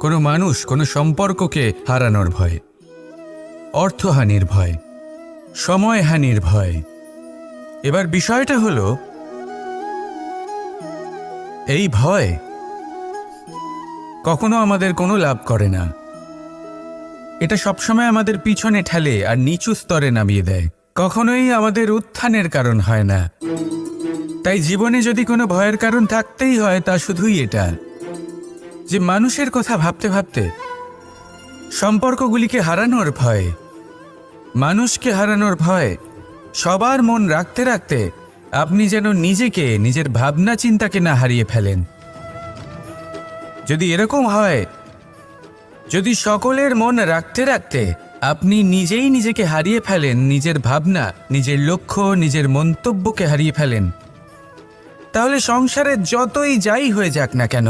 কোনো মানুষ কোনো সম্পর্ককে হারানোর ভয়, অর্থহানির ভয়, সময়হানির ভয়। এবার বিষয়টা হলো, এই ভয় কখনো আমাদের কোনো লাভ করে না। এটা সবসময় আমাদের পিছনে ঠেলে আর নিচু স্তরে নামিয়ে দেয়, কখনোই আমাদের উত্থানের কারণ হয় না। তাই জীবনে যদি কোনো ভয়ের কারণ থাকতেই হয়, তা শুধুই এটা যে মানুষের কথা ভাবতে ভাবতে, সম্পর্কগুলিকে হারানোর ভয়, মানুষকে হারানোর ভয়, সবার মন রাখতে রাখতে আপনি যেন নিজেকে, নিজের ভাবনা চিন্তাকে না হারিয়ে ফেলেন। যদি এরকম হয়, যদি সকলের মন রাখতে রাখতে আপনি নিজেই নিজেকে হারিয়ে ফেলেন, নিজের ভাবনা, নিজের লক্ষ্য, নিজের মন্তব্যকে হারিয়ে ফেলেন, তাহলে সংসারে যতই যাই হয়ে যাক না কেন,